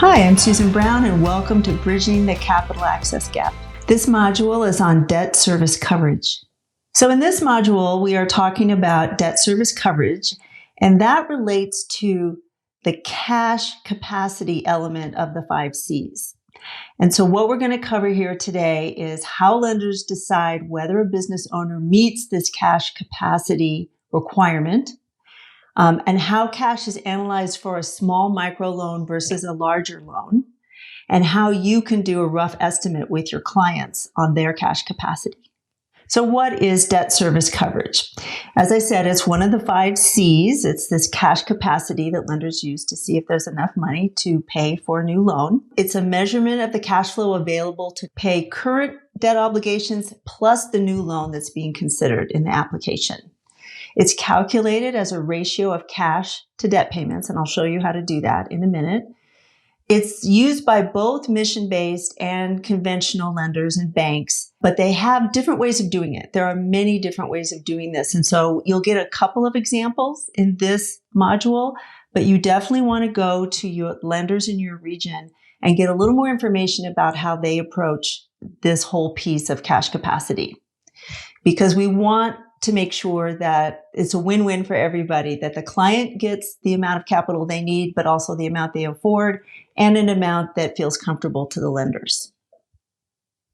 Hi, I'm Susan Brown and welcome to Bridging the Capital Access Gap. This module is on debt service coverage. So in this module, we are talking about debt service coverage, and that relates to the cash capacity element of the 5 C's. And so what we're going to cover here today is how lenders decide whether a business owner meets this cash capacity requirement, and how cash is analyzed for a small microloan versus a larger loan, and how you can do a rough estimate with your clients on their cash capacity. So what is debt service coverage? As I said, it's one of the 5 C's. It's this cash capacity that lenders use to see if there's enough money to pay for a new loan. It's a measurement of the cash flow available to pay current debt obligations plus the new loan that's being considered in the application. It's calculated as a ratio of cash to debt payments, and I'll show you how to do that in a minute. It's used by both mission-based and conventional lenders and banks, but they have different ways of doing it. There are many different ways of doing this, and so you'll get a couple of examples in this module, but you definitely want to go to your lenders in your region and get a little more information about how they approach this whole piece of cash capacity, because we want to make sure that it's a win-win for everybody, that the client gets the amount of capital they need, but also the amount they afford, and an amount that feels comfortable to the lenders.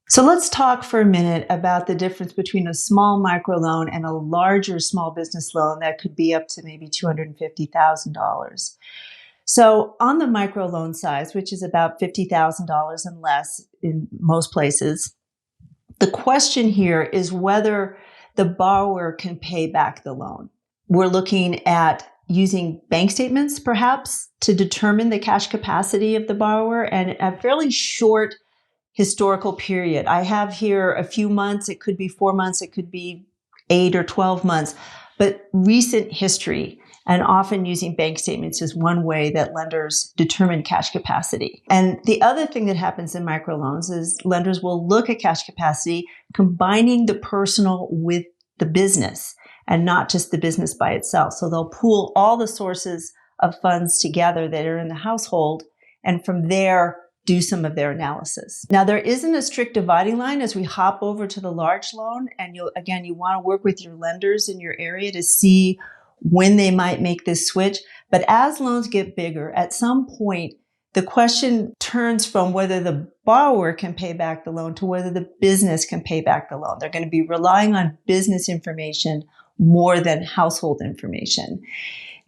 So let's talk for a minute about the difference between a small microloan and a larger small business loan that could be up to maybe $250,000. So on the microloan size, which is about $50,000 and less in most places, the question here is whether the borrower can pay back the loan. We're looking at using bank statements, perhaps, to determine the cash capacity of the borrower and a fairly short historical period. I have here a few months. It could be 4 months. It could be 8 or 12 months. But recent history, and often using bank statements, is one way that lenders determine cash capacity. And the other thing that happens in microloans is lenders will look at cash capacity combining the personal with the business and not just the business by itself. So they'll pool all the sources of funds together that are in the household, and from there do some of their analysis. Now, there isn't a strict dividing line as we hop over to the large loan, and you want to work with your lenders in your area to see when they might make this switch. But as loans get bigger, at some point, the question turns from whether the borrower can pay back the loan to whether the business can pay back the loan. They're going to be relying on business information more than household information.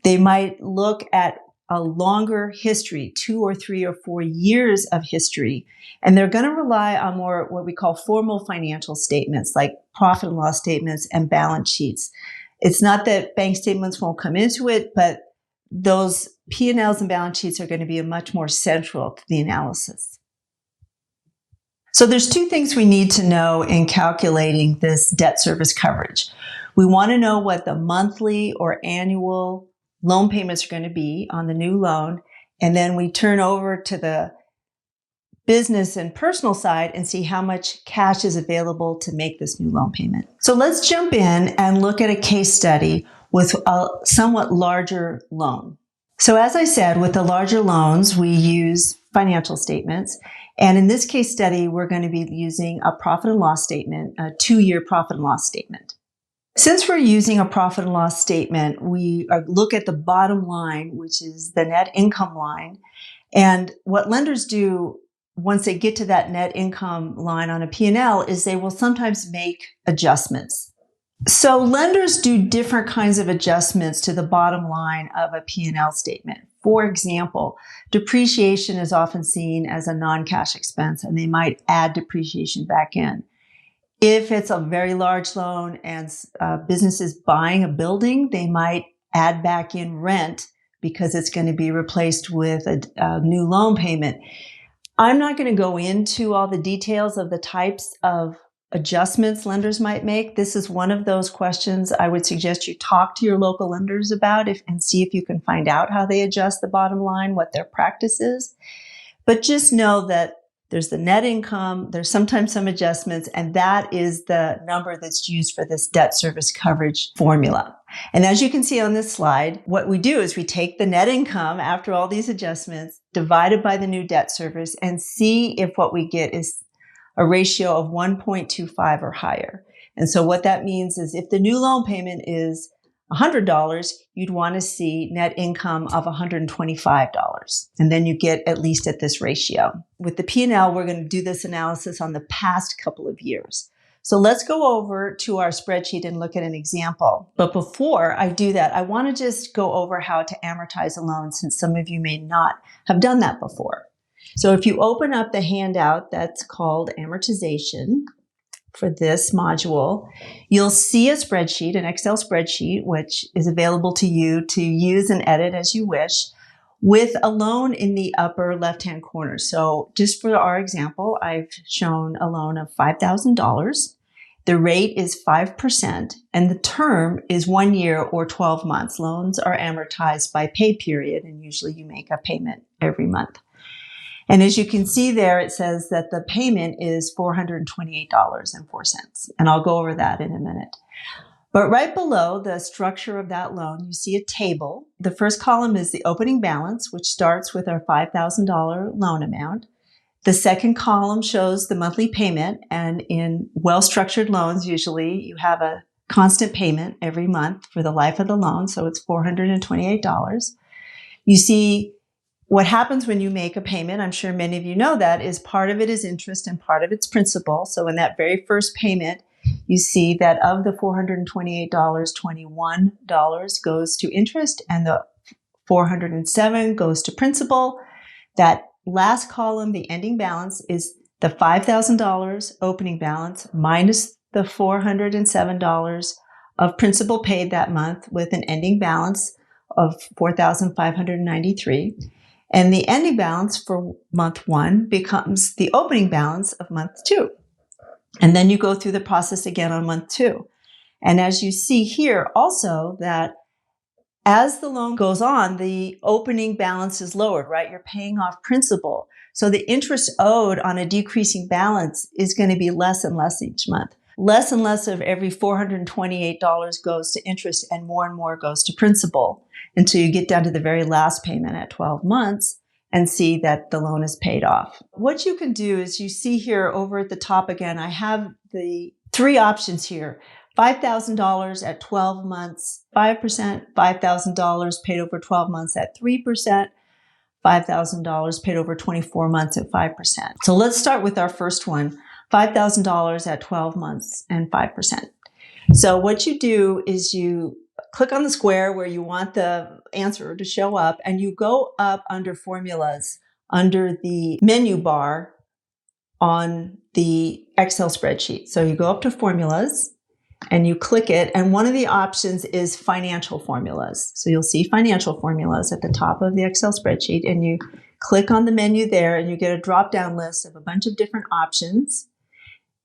They might look at a longer history, 2 or 3 or 4 years of history, and they're going to rely on more what we call formal financial statements like profit and loss statements and balance sheets. It's not that bank statements won't come into it, but those P&Ls and balance sheets are going to be much more central to the analysis. So there's 2 things we need to know in calculating this debt service coverage. We want to know what the monthly or annual loan payments are going to be on the new loan, and then we turn over to the business and personal side and see how much cash is available to make this new loan payment. So let's jump in and look at a case study with a somewhat larger loan. So as I said, with the larger loans, we use financial statements. And in this case study, we're going to be using a profit and loss statement, a 2-year profit and loss statement. Since we're using a profit and loss statement, we look at the bottom line, which is the net income line. And what lenders do once they get to that net income line on a P&L is they will sometimes make adjustments. So lenders do different kinds of adjustments to the bottom line of a P&L statement. For example, depreciation is often seen as a non-cash expense, and they might add depreciation back in. If it's a very large loan and business is buying a building, they might add back in rent because it's going to be replaced with a new loan payment. I'm not going to go into all the details of the types of adjustments lenders might make. This is one of those questions I would suggest you talk to your local lenders about and see if you can find out how they adjust the bottom line, what their practice is. But just know that there's the net income, there's sometimes some adjustments, and that is the number that's used for this debt service coverage formula. And as you can see on this slide, what we do is we take the net income after all these adjustments, divided by the new debt service, and see if what we get is a ratio of 1.25 or higher. And so what that means is if the new loan payment is $100, you'd want to see net income of $125. And then you get at least at this ratio. With the P&L, we're going to do this analysis on the past couple of years. So let's go over to our spreadsheet and look at an example. But before I do that, I want to just go over how to amortize a loan, since some of you may not have done that before. So if you open up the handout that's called amortization for this module, you'll see a spreadsheet, an Excel spreadsheet, which is available to you to use and edit as you wish, with a loan in the upper left-hand corner. So just for our example, I've shown a loan of $5,000. The rate is 5%, and the term is 1 year or 12 months. Loans are amortized by pay period, and usually you make a payment every month. And as you can see there, it says that the payment is $428.04. And I'll go over that in a minute. But right below the structure of that loan, you see a table. The first column is the opening balance, which starts with our $5,000 loan amount. The second column shows the monthly payment. And in well-structured loans, usually you have a constant payment every month for the life of the loan. So it's $428. You see what happens when you make a payment, I'm sure many of you know that, is part of it is interest and part of it's principal. So in that very first payment, you see that of the $428, $21 goes to interest and the $407 goes to principal. That last column, the ending balance, is the $5,000 opening balance minus the $407 of principal paid that month, with an ending balance of $4,593. And the ending balance for month 1 becomes the opening balance of month 2. And then you go through the process again on month 2. And as you see here also, that as the loan goes on, the opening balance is lowered, right? You're paying off principal. So the interest owed on a decreasing balance is going to be less and less each month. Less and less of every $428 goes to interest, and more goes to principal, until you get down to the very last payment at 12 months and see that the loan is paid off. What you can do is, you see here over at the top again, I have the 3 options here. $5,000 at 12 months, 5%, $5,000 paid over 12 months at 3%, $5,000 paid over 24 months at 5%. So let's start with our first one, $5,000 at 12 months and 5%. So what you do is you click on the square where you want the answer to show up, and you go up under formulas under the menu bar on the Excel spreadsheet. So you go up to formulas and you click it, and one of the options is financial formulas. So you'll see financial formulas at the top of the Excel spreadsheet, and you click on the menu there and you get a drop-down list of a bunch of different options.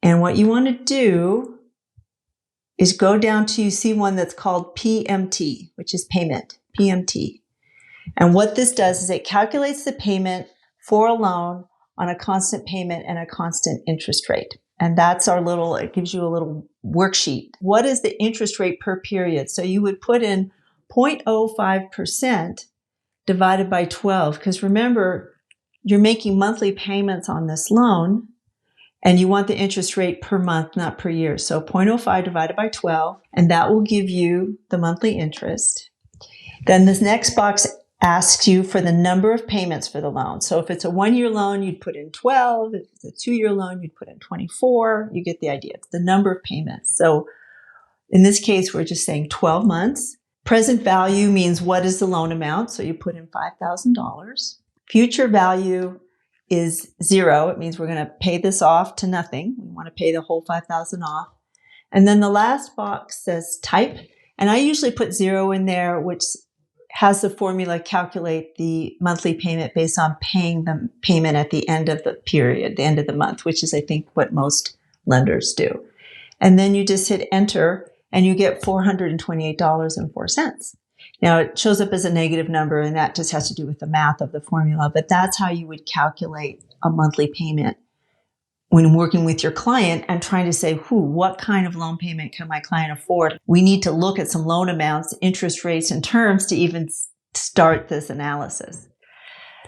And what you want to do is go down to, you see one that's called PMT, which is payment, PMT. And what this does is it calculates the payment for a loan on a constant payment and a constant interest rate. And that's our little, it gives you a little worksheet. What is the interest rate per period? So you would put in 0.05% divided by 12, because remember, you're making monthly payments on this loan, and you want the interest rate per month, not per year. So 0.05 divided by 12, and that will give you the monthly interest. Then this next box asks you for the number of payments for the loan. So if it's a 1-year loan, you'd put in 12. If it's a 2-year loan, you'd put in 24. You get the idea. It's the number of payments. So in this case, we're just saying 12 months. Present value means what is the loan amount. So you put in $5,000. Future value is 0. It means we're going to pay this off to nothing. We want to pay the whole $5,000 off. And then the last box says type. And I usually put 0 in there, which has the formula calculate the monthly payment based on paying the payment at the end of the period, the end of the month, which is, I think, what most lenders do. And then you just hit enter and you get $428.04. Now, it shows up as a negative number, and that just has to do with the math of the formula, but that's how you would calculate a monthly payment when working with your client and trying to say, what kind of loan payment can my client afford? We need to look at some loan amounts, interest rates, and terms to even start this analysis.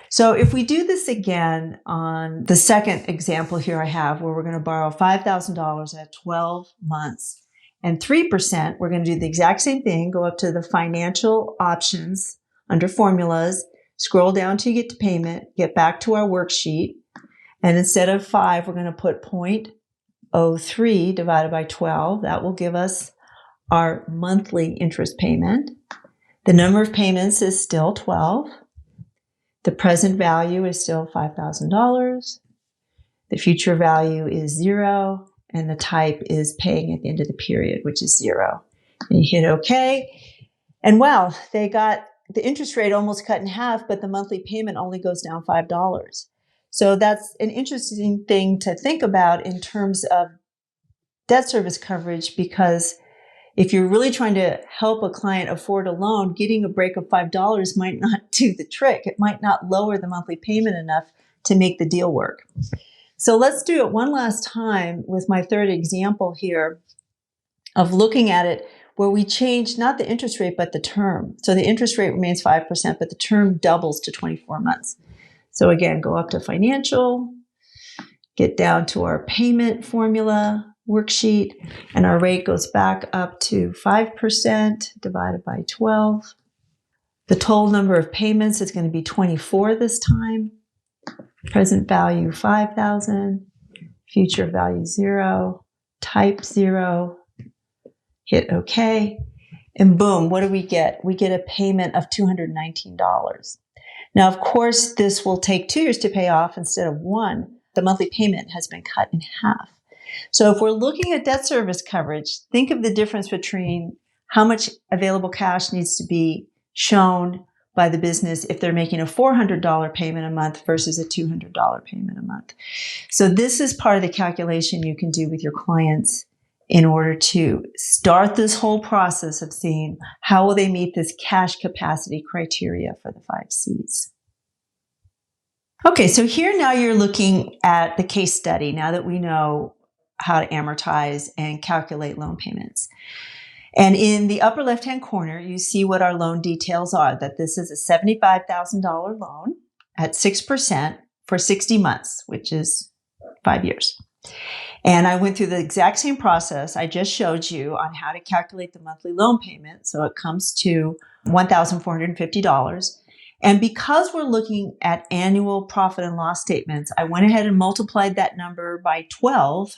So if we do this again on the second example here I have, where we're going to borrow $5,000 at 12 months and 3%, we're going to do the exact same thing, go up to the financial options under formulas, scroll down till you get to payment, get back to our worksheet, and instead of 5, we're going to put 0.03 divided by 12. That will give us our monthly interest payment. The number of payments is still 12. The present value is still $5,000. The future value is 0. And the type is paying at the end of the period, which is 0. And you hit OK. And wow, they got the interest rate almost cut in half, but the monthly payment only goes down $5. So that's an interesting thing to think about in terms of debt service coverage, because if you're really trying to help a client afford a loan, getting a break of $5 might not do the trick. It might not lower the monthly payment enough to make the deal work. So let's do it one last time with my third example here of looking at it where we change not the interest rate, but the term. So the interest rate remains 5%, but the term doubles to 24 months. So again, go up to financial, get down to our payment formula worksheet, and our rate goes back up to 5% divided by 12. The total number of payments is going to be 24 this time. Present value 5,000, future value 0, type 0, hit OK, and boom, what do we get? We get a payment of $219. Now, of course, this will take 2 years to pay off instead of 1. The monthly payment has been cut in half. So if we're looking at debt service coverage, think of the difference between how much available cash needs to be shown by the business if they're making a $400 payment a month versus a $200 payment a month. So this is part of the calculation you can do with your clients in order to start this whole process of seeing how will they meet this cash capacity criteria for the 5 C's. Okay, so here now you're looking at the case study now that we know how to amortize and calculate loan payments. And in the upper left-hand corner, you see what our loan details are, that this is a $75,000 loan at 6% for 60 months, which is 5 years. And I went through the exact same process I just showed you on how to calculate the monthly loan payment. So it comes to $1,450. And because we're looking at annual profit and loss statements, I went ahead and multiplied that number by 12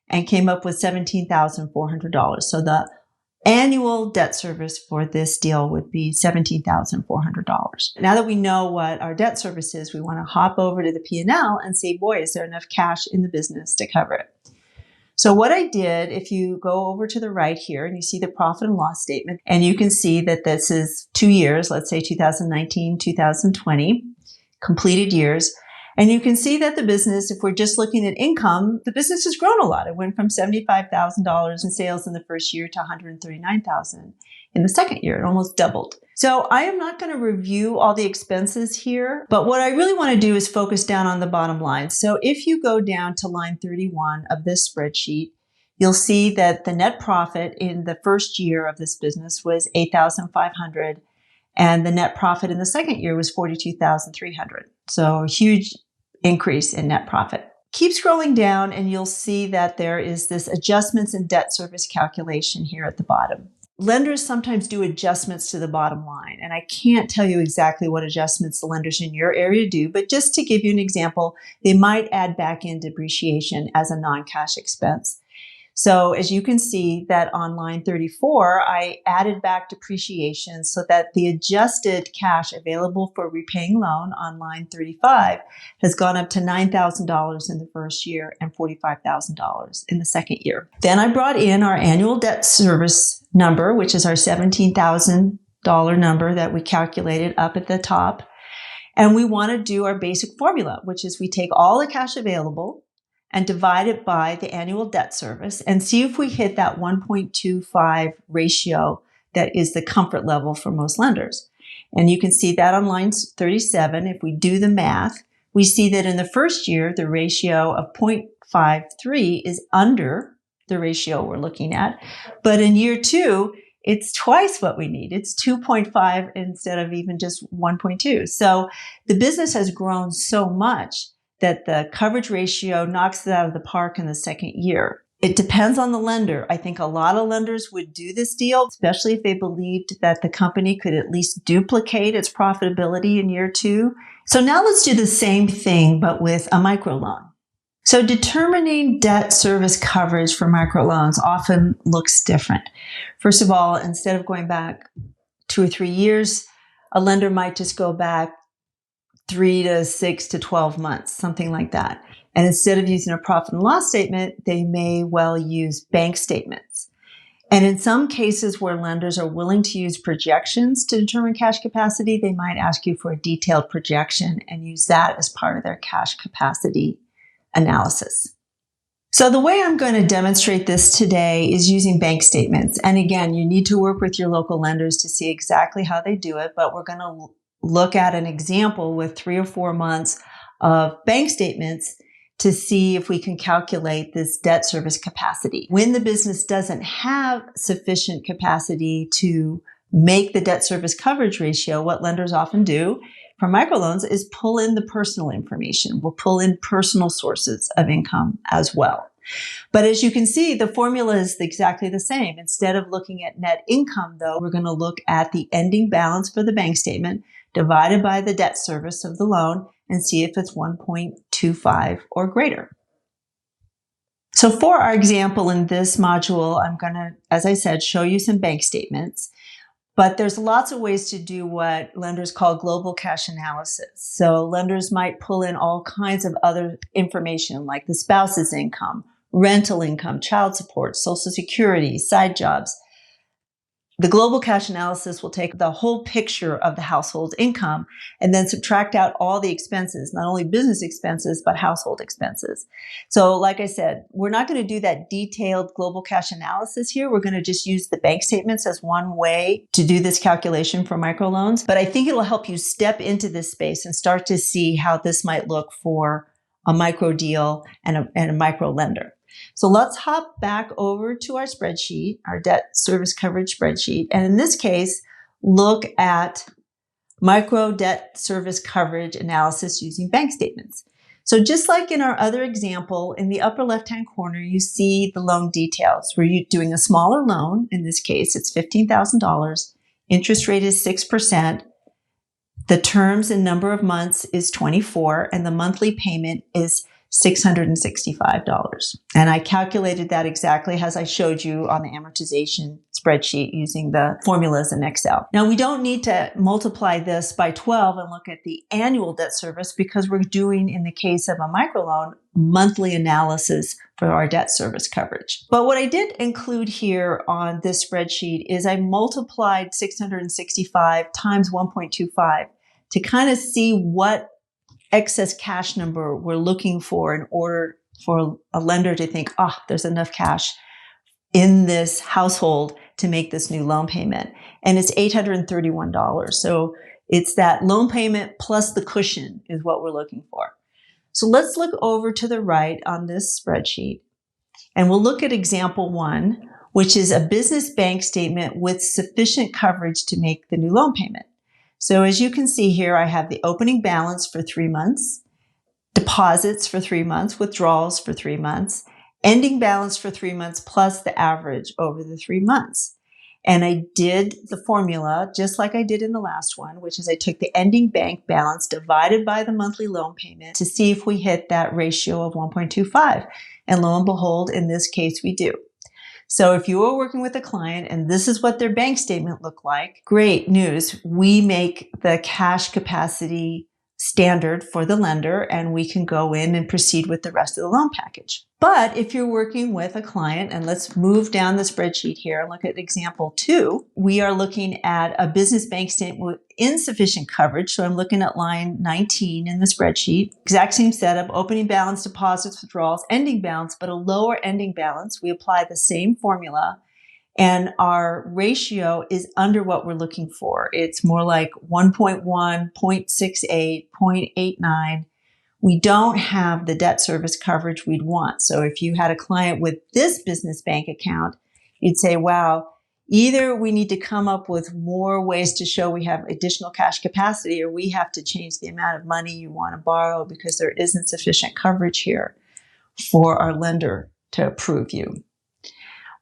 and came up with $17,400. So the annual debt service for this deal would be $17,400. Now that we know what our debt service is, we want to hop over to the P&L and see, boy, is there enough cash in the business to cover it? So what I did, if you go over to the right here and you see the profit and loss statement, and you can see that this is 2 years, let's say 2019, 2020, completed years. And you can see that the business, if we're just looking at income, the business has grown a lot. It went from $75,000 in sales in the first year to $139,000 in the second year. It almost doubled. So I am not going to review all the expenses here, but what I really want to do is focus down on the bottom line. So if you go down to line 31 of this spreadsheet, you'll see that the net profit in the first year of this business was $8,500, and the net profit in the second year was $42,300. So a huge increase in net profit. Keep scrolling down and you'll see that there is this adjustments in debt service calculation here at the bottom. Lenders sometimes do adjustments to the bottom line, and I can't tell you exactly what adjustments the lenders in your area do, but just to give you an example, they might add back in depreciation as a non-cash expense. So as you can see that on line 34, I added back depreciation so that the adjusted cash available for repaying loan on line 35 has gone up to $9,000 in the first year and $45,000 in the second year. Then I brought in our annual debt service number, which is our $17,000 number that we calculated up at the top. And we want to do our basic formula, which is we take all the cash available and divide it by the annual debt service and see if we hit that 1.25 ratio that is the comfort level for most lenders. And you can see that on line 37. If we do the math, we see that in the first year, the ratio of 0.53 is under the ratio we're looking at. But in year 2, it's twice what we need. It's 2.5 instead of even just 1.2. So the business has grown so much that the coverage ratio knocks it out of the park in the second year. It depends on the lender. I think a lot of lenders would do this deal, especially if they believed that the company could at least duplicate its profitability in year 2. So now let's do the same thing, but with a microloan. So determining debt service coverage for microloans often looks different. First of all, instead of going back 2 or 3 years, a lender might just go back 3 to 6 to 12 months, something like that. And instead of using a profit and loss statement, they may well use bank statements. And in some cases where lenders are willing to use projections to determine cash capacity, they might ask you for a detailed projection and use that as part of their cash capacity analysis. So the way I'm going to demonstrate this today is using bank statements. And again, you need to work with your local lenders to see exactly how they do it, but we're going to look at an example with 3 or 4 months of bank statements to see if we can calculate this debt service capacity. When the business doesn't have sufficient capacity to make the debt service coverage ratio, what lenders often do for microloans is pull in the personal information. We'll pull in personal sources of income as well. But as you can see, the formula is exactly the same. Instead of looking at net income, though, we're going to look at the ending balance for the bank statement divided by the debt service of the loan and see if it's 1.25 or greater. So for our example in this module, I'm going to, as I said, show you some bank statements. But there's lots of ways to do what lenders call global cash analysis. So lenders might pull in all kinds of other information like the spouse's income, rental income, child support, Social Security, side jobs. The global cash analysis will take the whole picture of the household income and then subtract out all the expenses, not only business expenses, but household expenses. So like I said, we're not going to do that detailed global cash analysis here. We're going to just use the bank statements as one way to do this calculation for microloans. But I think it'll help you step into this space and start to see how this might look for a micro deal and a micro lender. So let's hop back over to our spreadsheet, our debt service coverage spreadsheet. And in this case, look at micro debt service coverage analysis using bank statements. So just like in our other example, in the upper left-hand corner, you see the loan details. We're doing a smaller loan. In this case, it's $15,000. Interest rate is 6%. The terms and number of months is 24, and the monthly payment is $665. And I calculated that exactly as I showed you on the amortization spreadsheet using the formulas in Excel. Now, we don't need to multiply this by 12 and look at the annual debt service because we're doing, in the case of a microloan, monthly analysis for our debt service coverage. But what I did include here on this spreadsheet is I multiplied 665 times 1.25 to kind of see what excess cash number we're looking for in order for a lender to think, there's enough cash in this household to make this new loan payment. And it's $831. So it's that loan payment plus the cushion is what we're looking for. So let's look over to the right on this spreadsheet and we'll look at example 1, which is a business bank statement with sufficient coverage to make the new loan payment. So as you can see here, I have the opening balance for 3 months, deposits for 3 months, withdrawals for 3 months, ending balance for 3 months, plus the average over the 3 months. And I did the formula just like I did in the last one, which is I took the ending bank balance divided by the monthly loan payment to see if we hit that ratio of 1.25. And lo and behold, in this case, we do. So if you are working with a client and this is what their bank statement looked like, great news. We make the cash capacity standard for the lender and we can go in and proceed with the rest of the loan package. But if you're working with a client, and let's move down the spreadsheet here and look at example 2, we are looking at a business bank statement with insufficient coverage. So I'm looking at line 19 in the spreadsheet. Exact same setup, opening balance, deposits, withdrawals, ending balance, but a lower ending balance. We apply the same formula and our ratio is under what we're looking for. It's more like 1.1, 0.68, 0.89. We don't have the debt service coverage we'd want. So if you had a client with this business bank account, you'd say, wow, either we need to come up with more ways to show we have additional cash capacity, or we have to change the amount of money you want to borrow because there isn't sufficient coverage here for our lender to approve you.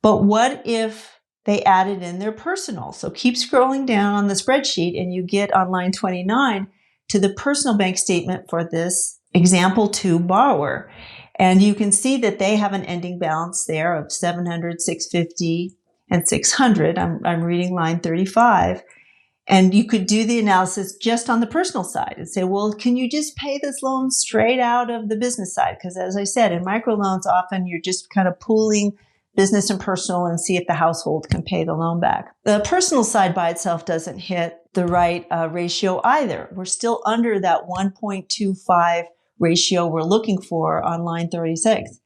But what if they added in their personal? So keep scrolling down on the spreadsheet and you get on line 29 to the personal bank statement for this example 2 borrower. And you can see that they have an ending balance there of 700, 650, and 600. I'm reading line 35. And you could do the analysis just on the personal side and say, well, can you just pay this loan straight out of the business side? Because as I said, in microloans, often you're just kind of pooling business and personal and see if the household can pay the loan back. The personal side by itself doesn't hit the right ratio either. We're still under that 1.25 ratio we're looking for on line 36.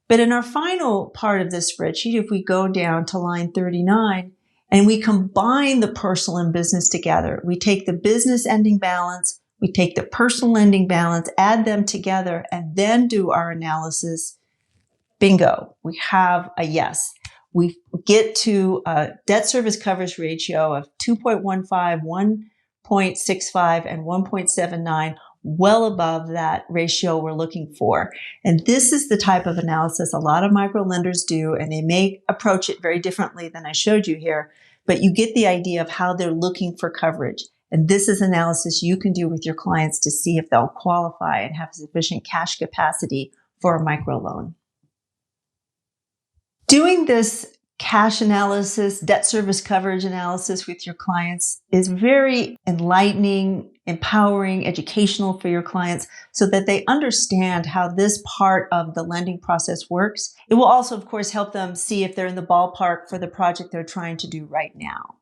But in our final part of this spreadsheet, if we go down to line 39 and we combine the personal and business together, we take the business ending balance, we take the personal ending balance, add them together, and then do our analysis, bingo, we have a yes. We get to a debt service coverage ratio of 2.15, 1.65, and 1.79, well above that ratio we're looking for. And this is the type of analysis a lot of micro lenders do, and they may approach it very differently than I showed you here, but you get the idea of how they're looking for coverage. And this is analysis you can do with your clients to see if they'll qualify and have sufficient cash capacity for a microloan. Doing this cash analysis, debt service coverage analysis with your clients is very enlightening, empowering, educational for your clients so that they understand how this part of the lending process works. It will also, of course, help them see if they're in the ballpark for the project they're trying to do right now.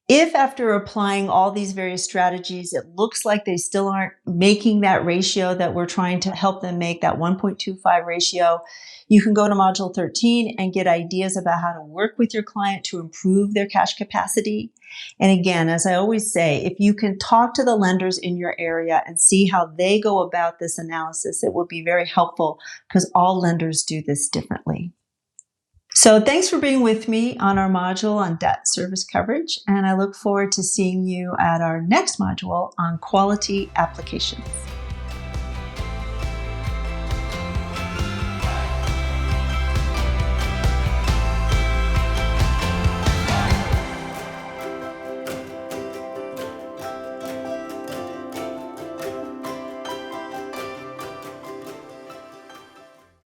If after applying all these various strategies, it looks like they still aren't making that ratio that we're trying to help them make, that 1.25 ratio, you can go to Module 13 and get ideas about how to work with your client to improve their cash capacity. And again, as I always say, if you can talk to the lenders in your area and see how they go about this analysis, it will be very helpful because all lenders do this differently. So thanks for being with me on our module on debt service coverage, and I look forward to seeing you at our next module on quality applications.